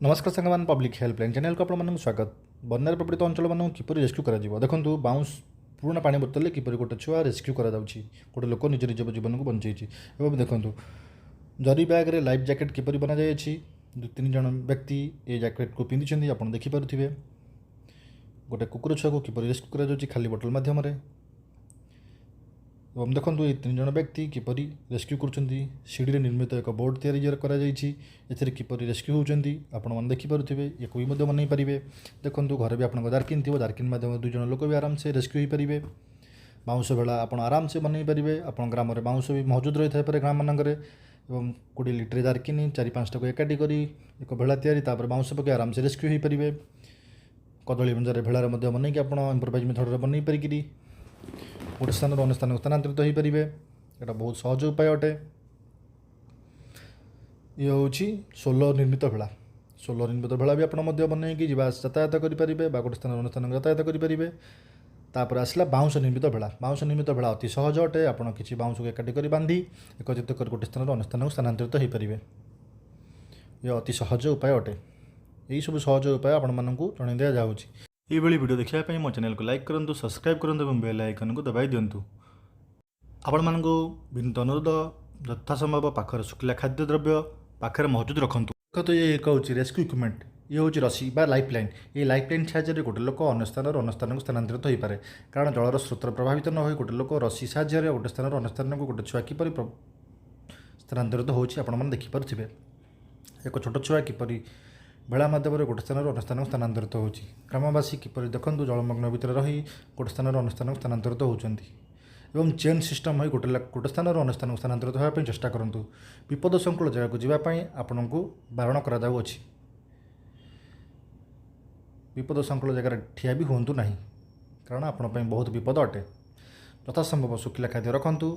नमस्कार सांगमान public helpline channel को आपको स्वागत। बन्यार प्रपीड़ित अंचल मानक किपर रेस्क्यू कर देखो बाउंस पुराना पानी बोतल किपर गोटे छुआ रेस्क्यू कर गोटे लोक निज निज जीवन को बंचाई देखो जरी बैग्रे लाइफ जैकेट किपर बना जाए दु तीन जन व्यक्ति ये जैकेट को पिंधि आप देखिपे गोटे कुकुर छुआ को किपर रेस्क्यू कर खाली बोतल मध्यम एवं देखो ये तीन जन व्यक्ति किपर रेस्क्यू कर निर्मित एक बोर्ड तैयारी किपर रेस्क्यू होती आपण देखिपे या भी बनई पारे। देखो घर भी आप जार्किन थी जार्किन मध्यम दुई जन लोक भी आराम से रेस्क्यू हो पारे। बाउंश भेला आप आराम से बनई पारे। आप ग्राम में बाउंश भी मौजूद रही है ग्राम मानक 20 लिटर जार्किन 4-5 को एकाठी कर एक भेला तैयारी बाउंश पकड़ आराम से रेस्क्यू हो पारे। कदली मंजार भेलार बनई आप इम्प्रोवाइज मेथड बनई पारिकी गोटे स्थान अन्य स्थान को स्थानांतरित हो पारे। यहाँ बहुत सहज उपाय अटे। ये हूँ सोलर निर्मित भेला। सोलर निर्मित भेला भी आप बनईकी यातायात करेंगे गोटे स्थान अन्य स्थान यातायात करेंगे। तापर आसला बाउंश निर्मित भेला। बाउंश निर्मित भेला अति सहज अटे। आप किसी बाउंश को एकाठी कर बांधी एकत्रित कर गोटे स्थान अन्य स्थान को स्थानांतरित हो पारे। यह अति सहज उपाय अटे। यही सब सहज उपाय आपको जन दि जाऊँगी। ये वीडियो देखापी मो चैनल को लाइक करूँ, सब्सक्राइब करूँ और बेल आइकन को दबाई दिंतु। आपण मानक विनीत अनुरोध यथासंभव पाखर शुखिला खाद्य द्रव्य पाखे मौजूद रखुद। तो ये एक हूँ रेस्क्यू इक्विपमेंट। ये हूँ रसी बा लाइफ लाइन। ये लाइफ लाइन साहाय्य गोटे लोक अन्य स्थान को स्थानांतरित हो पारे। कारण जलर स्रोत प्रभावित न हो गोटे लोक रसी साहाय्य गोटे स्थान अन्य स्थान को गोटे छुआ किपर स्थानांतरित होने देखिपे। एक छोट छुआ किपर बेला मध्यम गोटे स्थान अन्य स्थान को स्थानांतरित हो। ग्रामवासी किपर देखो जलमग्न भितर रही गोटे स्थान अन्य स्थान को स्थानांतरित होती एवं चेन सिस्टम हो गोटे स्थान अन्य स्थान को स्थानांतरित होगापी चेष्टा करूँ। विपद संकुल जगह को जावाई आपण को बारण कराऊँगी। विपद संकुल जगह ठिया भी हूँ ना कारण आपण बहुत विपद अटे। यथासंभव शुखिला खाद्य रखु,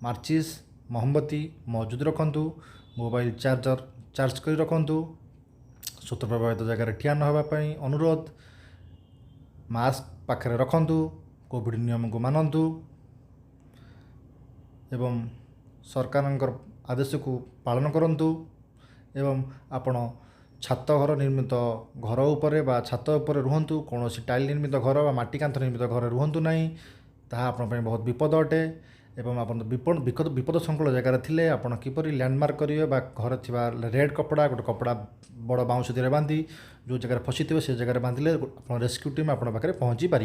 मार्चिस मोमबत्ती मौजूद रखु, मोबाइल चार्जर चार्ज कर रखु, स्रोत प्रभावित जगह ठिया न होगापी अनुरोध, मास्क पाखे रखु, कोविड नियम को मानतु एवं सरकार आदेश को पालन करंतु एवं आपण छात घर निर्मित घर उपरे बा छात उपरे रुहंतु। कौन टाइल निर्मित घर बा माटी कांथ निर्मित घर रुहंतु नहीं। ताहा आपण बहुत विपद अटे। एवं आपण विपद संकुल जगार थिले आपण किपरि लैंडमार्क करेंगे बा घर थिबा रेड कपड़ा गोटे कपड़ा बड़ बाउंश बांधी जो जगह फसी थे से जगह बांधिले रेस्क्यू टीम आपण पाखे पहुँची पारे।